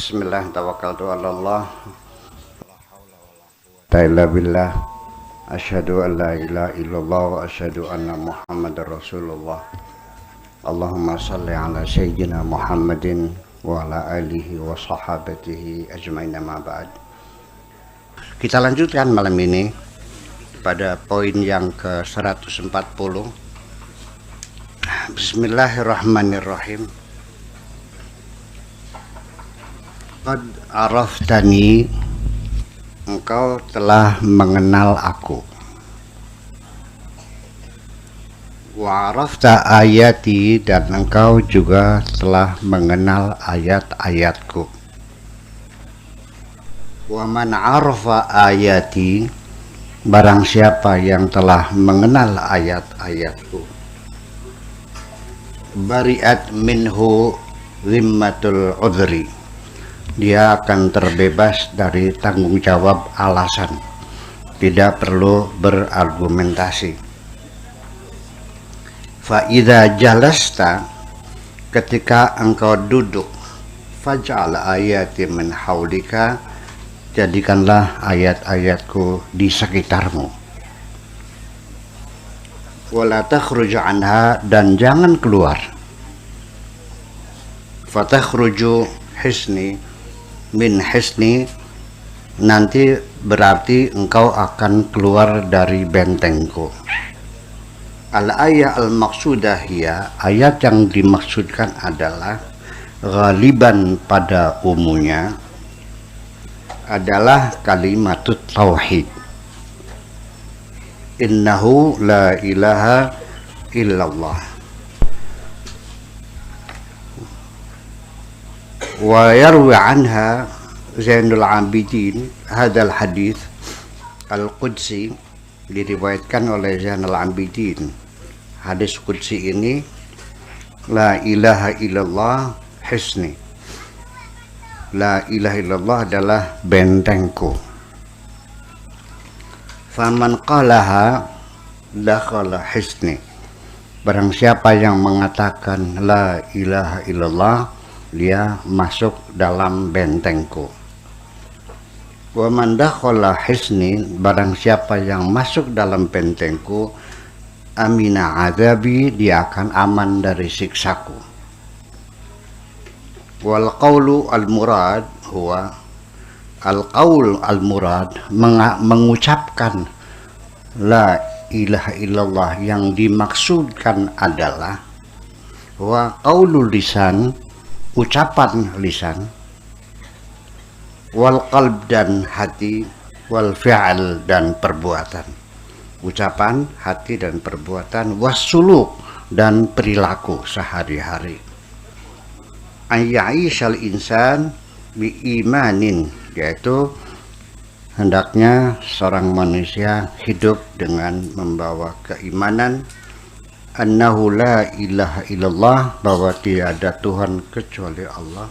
Bismillah, tawakkaltu ala Allah. Ta'ala billah. Asyhadu an la ilaha illallah wa asyhadu anna Muhammadar Rasulullah. Allahumma salli ala sayyidina Muhammadin wa ala alihi wa sahabatihi ajmain, ma ba'd. Kita lanjutkan malam ini pada poin yang ke-140. Bismillahirrahmanirrahim. Qad araftani, engkau telah mengenal aku. Wa arafta ayati, dan engkau juga telah mengenal ayat-ayatku. Wa man arafa ayati, barang siapa yang telah mengenal ayat-ayatku, bari'at minhu zimmatul udhri, dia akan terbebas dari tanggung jawab alasan, tidak perlu berargumentasi. Fa idza jalasta, ketika engkau duduk, faj'al ayati min haulika, jadikanlah ayat-ayatku di sekitarmu. Wala takhruj anha, dan jangan keluar. Fatakhruju hisni min hisni, nanti berarti engkau akan keluar dari bentengku. Al-ayah al-maqsudah hiya, ayat yang dimaksudkan adalah ghaliban, pada umumnya adalah kalimatut tauhid. Innahu la ilaha illallah. Wa yarwi anha Zainul Abidin hadal hadith al-Qudsi, diriwayatkan oleh Zainul Abidin hadis Qudsi ini, la ilaha illallah hisni, la ilaha illallah adalah bentengku. Faman qalaha dakhala hisni, barang siapa yang mengatakan la ilaha illallah, dia masuk dalam bentengku. Wa man dakhala hisni, barang siapa yang masuk dalam bentengku, amina azabi, dia akan aman dari siksaku. Wal qawlu al murad huwa, al qaul al murad, mengucapkan la ilaha illallah yang dimaksudkan adalah wa qaulul lisan, ucapan lisan, wal qalb, dan hati, wal fi'al, dan perbuatan. Ucapan, hati, dan perbuatan, wasuluk, dan perilaku sehari-hari. Ayya'ishal insan bi imanin, yaitu hendaknya seorang manusia hidup dengan membawa keimanan annahu la ilaha illallah, bahwa tidak ada Tuhan kecuali Allah,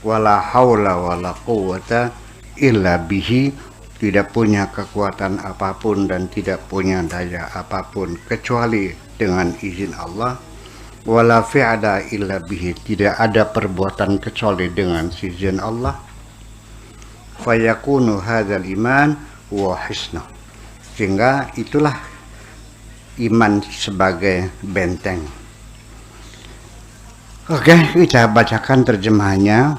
wala haula wala quwwata illa bihi, tidak punya kekuatan apapun dan tidak punya daya apapun kecuali dengan izin Allah, wala fi'ala illa bihi, tidak ada perbuatan kecuali dengan izin Allah. Fayakunu hadzal iman wa hisna, sehingga itulah iman sebagai benteng. Oke, kita bacakan terjemahannya.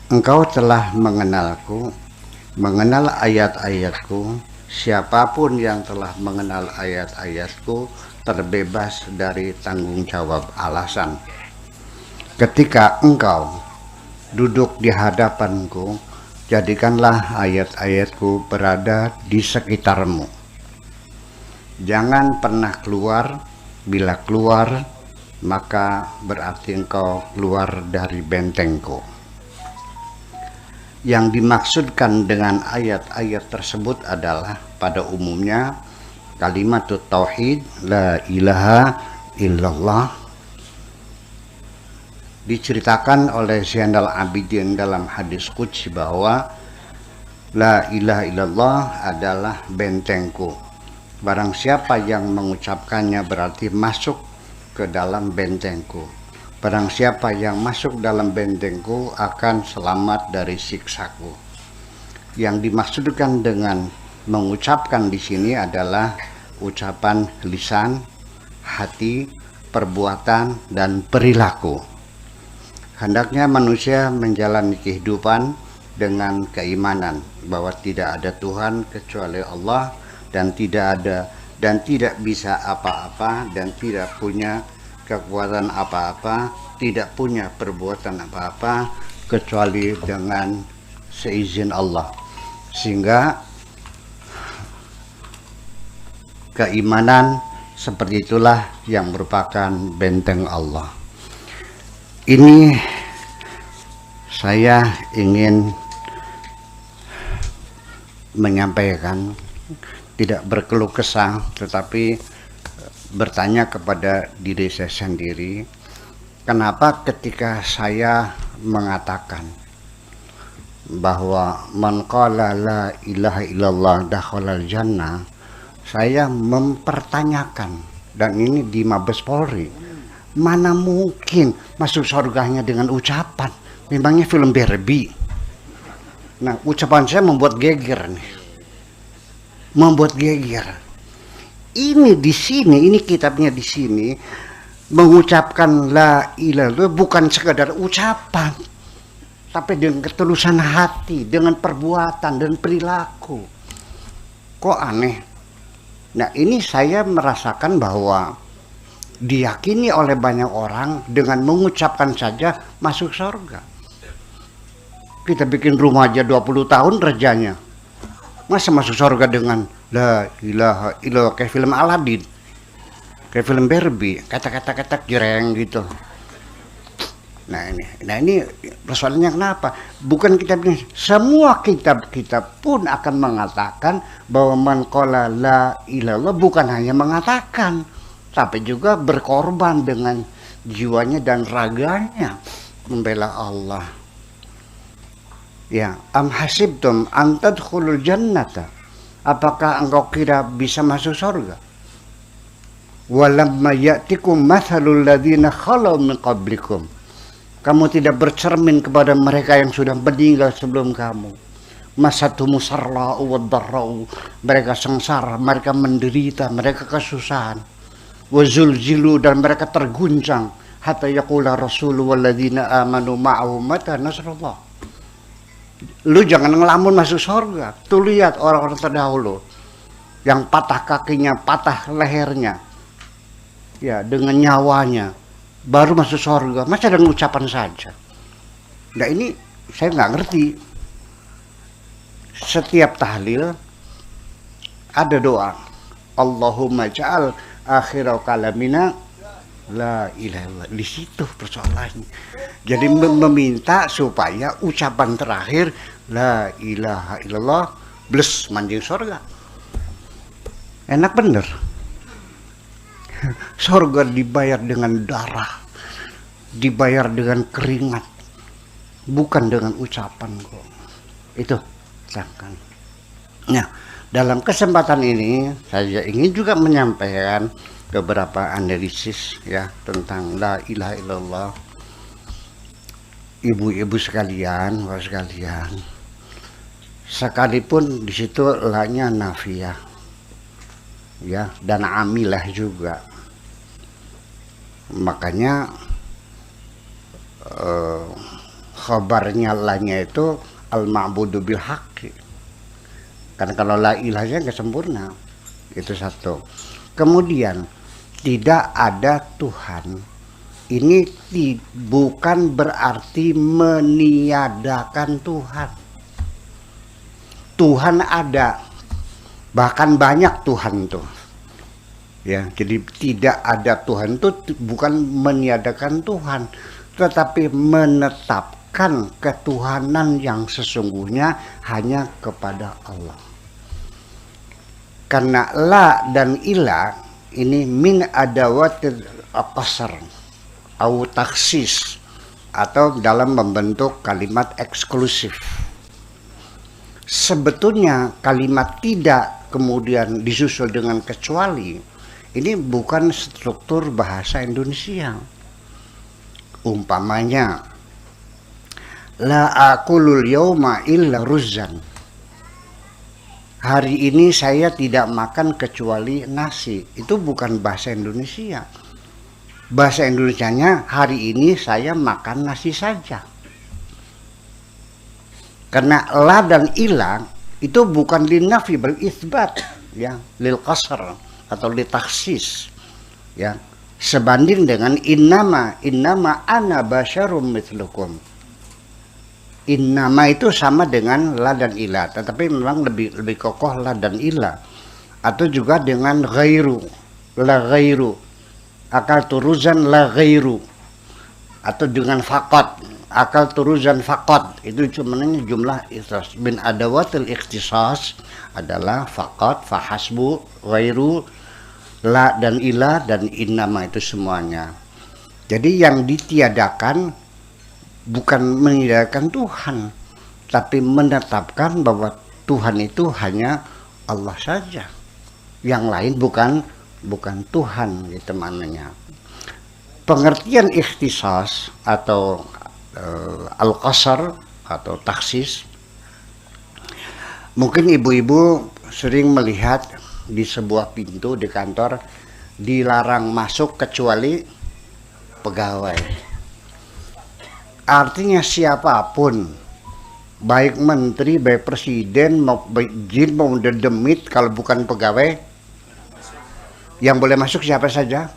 Engkau telah mengenalku, mengenal ayat-ayatku. Siapapun yang telah mengenal ayat-ayatku terbebas dari tanggung jawab alasan. Ketika engkau duduk di hadapanku, jadikanlah ayat-ayatku berada di sekitarmu. Jangan pernah keluar. Bila keluar, maka berarti engkau keluar dari bentengku. Yang dimaksudkan dengan ayat-ayat tersebut adalah pada umumnya kalimat tauhid, la ilaha illallah. Diceritakan oleh Zainal Abidin dalam hadis Qudsi bahwa la ilaha illallah adalah bentengku. Barang siapa yang mengucapkannya berarti masuk ke dalam bentengku. barang siapa yang masuk dalam bentengku akan selamat dari siksaku. Yang dimaksudkan dengan mengucapkan di sini adalah ucapan lisan, hati, perbuatan, dan perilaku. Hendaknya manusia menjalani kehidupan dengan keimanan bahwa tidak ada Tuhan kecuali Allah, dan tidak bisa apa-apa, dan tidak punya kekuatan apa-apa, tidak punya perbuatan apa-apa kecuali dengan seizin Allah. Sehingga keimanan seperti itulah yang merupakan benteng Allah. Ini saya ingin menyampaikan, tidak berkeluh kesah, tetapi bertanya kepada diri saya sendiri, kenapa ketika saya mengatakan bahwa man qala la ilaha illallah dakhalal jannah, saya mempertanyakan, dan ini di Mabes Polri, mana mungkin masuk surganya dengan ucapan? Memangnya film Barbie? Nah, ucapan saya membuat geger nih, membuat geger. Ini di sini, ini kitabnya di sini mengucapkan la ilaha illallah bukan sekadar ucapan, tapi dengan ketulusan hati, dengan perbuatan dan perilaku. Kok aneh? Nah, ini saya merasakan bahwa diyakini oleh banyak orang dengan mengucapkan saja masuk surga. Kita bikin rumah aja 20 tahun kerjanya, masa masuk surga dengan la ilaha illallah kayak film Aladin, kayak film Barbie, kata-kata jereng gitu. Nah ini persoalannya kenapa? Bukan kitabnya, semua kitab-kitab pun akan mengatakan bahwa man qala la ilallah bukan hanya mengatakan, tapi juga berkorban dengan jiwanya dan raganya membela Allah. Ya, am hasibtum an tadkhulul jannata, apakah engkau kira bisa masuk surga? Walamma ya'tikum mathalul ladzina khalau min qablikum, kamu tidak bercermin kepada mereka yang sudah meninggal sebelum kamu. Masatuhum sarra'u wad dharra'u, mereka sengsara, mereka menderita, mereka kesusahan. Wa zulzilu, dan mereka terguncang, hatta yaqula rasulu wal ladzina amanu ma'ahu mata nasrullah. Lu jangan ngelamun masuk surga. Tuh lihat orang-orang terdahulu yang patah kakinya, patah lehernya, ya dengan nyawanya baru masuk surga. Masa dengan ucapan saja? Nah ini saya nggak ngerti. Setiap tahlil ada doa, Allahumma ja'al akhirau kalamina la ilaha illallah. Di situ persoalannya. Jadi meminta supaya ucapan terakhir la ilaha illallah bless manjing surga. Enak bener. Surga dibayar dengan darah, dibayar dengan keringat, bukan dengan ucapan kok. Itu misalkan. Nah, dalam kesempatan ini saya ingin juga menyampaikan beberapa analisis ya tentang la ilaha illallah. Ibu-ibu sekalian, bapak sekalian, sekalipun di situ la-nya nafiyah, ya, dan amilah juga. Makanya khabarnya la-nya itu al-ma'budu bil haqqi. Karena kalau la ilahnya nggak sempurna, itu satu. Kemudian tidak ada Tuhan. Ini bukan berarti meniadakan Tuhan. Tuhan ada, bahkan banyak Tuhan tuh. Ya, jadi tidak ada Tuhan itu bukan meniadakan Tuhan, tetapi menetapkan ketuhanan yang sesungguhnya hanya kepada Allah. Karena la dan ilah ini min adawatil qasr atau taksis, atau dalam membentuk kalimat eksklusif. Sebetulnya kalimat tidak kemudian disusul dengan kecuali ini bukan struktur bahasa Indonesia. Umpamanya, la akulul yawma illa ruzzan. Hari ini saya tidak makan kecuali nasi. Itu bukan bahasa Indonesia. Bahasa Indonesianya, hari ini saya makan nasi saja. Karena la dan ila itu bukan linafi bal isbat, ya, lil qasr atau li taksis, ya. Sebanding dengan innama ana basyarum mithlukum. Innama itu sama dengan la dan ila, tetapi memang lebih kokoh la dan ila. Atau juga dengan ghairu, la ghairu, akal turuzan la ghairu. Atau dengan faqat, akal turuzan faqat. Itu sebenarnya jumlah ikhtisas. Bin adawatil ikhtisas adalah faqat, fahasbu, ghairu, la dan ila, dan innama itu semuanya. Jadi yang ditiadakan bukan meniadakan Tuhan, tapi menetapkan bahwa Tuhan itu hanya Allah saja. Yang lain bukan Tuhan, gitu maknanya. Pengertian ikhtisas atau al-qasar atau taksis, mungkin ibu-ibu sering melihat di sebuah pintu di kantor dilarang masuk kecuali pegawai. Artinya siapapun, baik menteri, baik presiden, baik jin, mau dedemit, kalau bukan pegawai, yang boleh masuk siapa saja.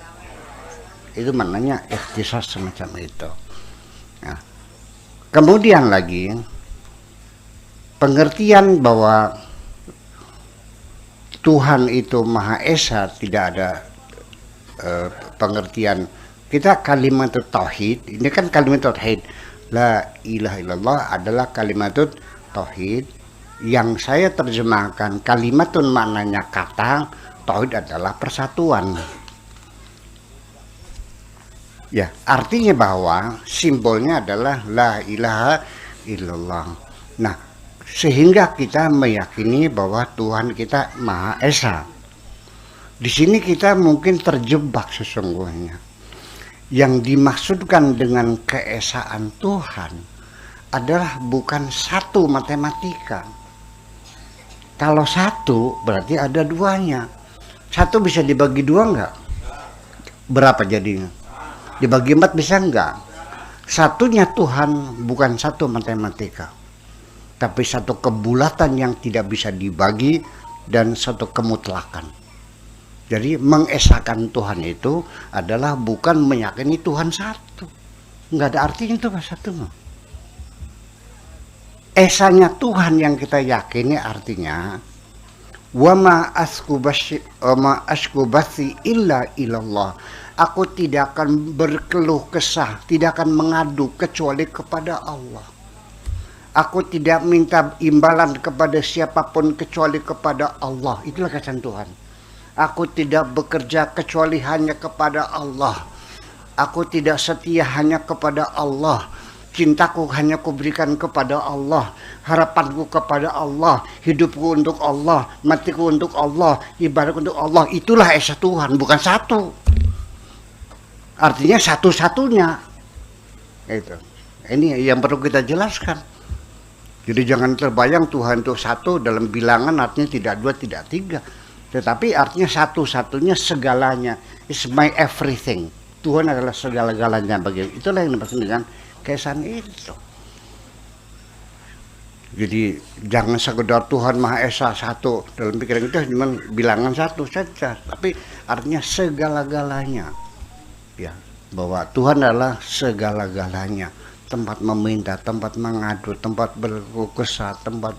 Itu maknanya ikhtisas semacam itu. Nah, kemudian lagi pengertian bahwa Tuhan itu Maha Esa, tidak ada pengertian. Kita kalimat tauhid, ini kan kalimat tauhid. La ilaha illallah adalah kalimat tauhid. Yang saya terjemahkan kalimatun maknanya kata, tauhid adalah persatuan. Ya, artinya bahwa simbolnya adalah la ilaha illallah. Nah, sehingga kita meyakini bahwa Tuhan kita Maha Esa. Di sini kita mungkin terjebak sesungguhnya. Yang dimaksudkan dengan keesaan Tuhan adalah bukan satu matematika. Kalau satu berarti ada duanya. Satu bisa dibagi dua enggak? Berapa jadinya? Dibagi 4 bisa enggak? Satunya Tuhan bukan satu matematika, tapi satu kebulatan yang tidak bisa dibagi dan satu kemutlakan. Jadi mengesahkan Tuhan itu adalah bukan meyakini Tuhan satu. Enggak ada artinya itu bahasa satu. Esanya Tuhan yang kita yakini artinya wa ma askubasi illa ilallah. Aku tidak akan berkeluh kesah, tidak akan mengadu kecuali kepada Allah. Aku tidak minta imbalan kepada siapapun kecuali kepada Allah. Itulah kesan Tuhan. Aku tidak bekerja kecuali hanya kepada Allah. Aku tidak setia hanya kepada Allah. Cintaku hanya kuberikan kepada Allah. Harapanku kepada Allah. Hidupku untuk Allah. Matiku untuk Allah. Ibadahku untuk Allah. Itulah esa Tuhan, bukan satu. Artinya satu-satunya. Itu. Ini yang perlu kita jelaskan. Jadi jangan terbayang Tuhan itu satu dalam bilangan, artinya tidak dua, tidak tiga. Tetapi artinya satu-satunya, segalanya. It's my everything. Tuhan adalah segala-galanya bagi. Itulah yang dimaksud dengan keesaan itu. Jadi jangan sekedar Tuhan Maha Esa satu. Dalam pikiran kita cuma bilangan satu saja. Tapi artinya segala-galanya. Ya, bahwa Tuhan adalah segala-galanya. Tempat meminta, tempat mengadu, tempat berkeluh kesah, tempat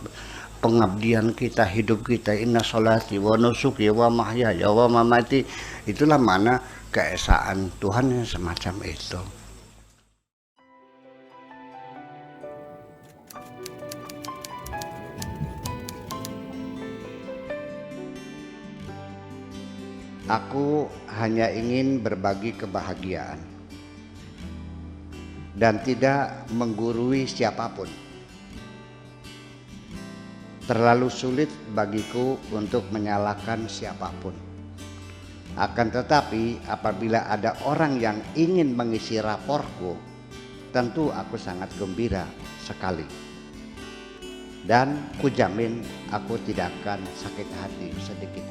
pengabdian kita, hidup kita. Inna sholati wa nusuki wa mahyaya wa mamati. Itulah mana keesaan Tuhan yang semacam itu. Aku hanya ingin berbagi kebahagiaan dan tidak menggurui siapapun. Terlalu sulit bagiku untuk menyalahkan siapapun. Akan tetapi apabila ada orang yang ingin mengisi raporku, tentu aku sangat gembira sekali. Dan kujamin aku tidak akan sakit hati sedikit.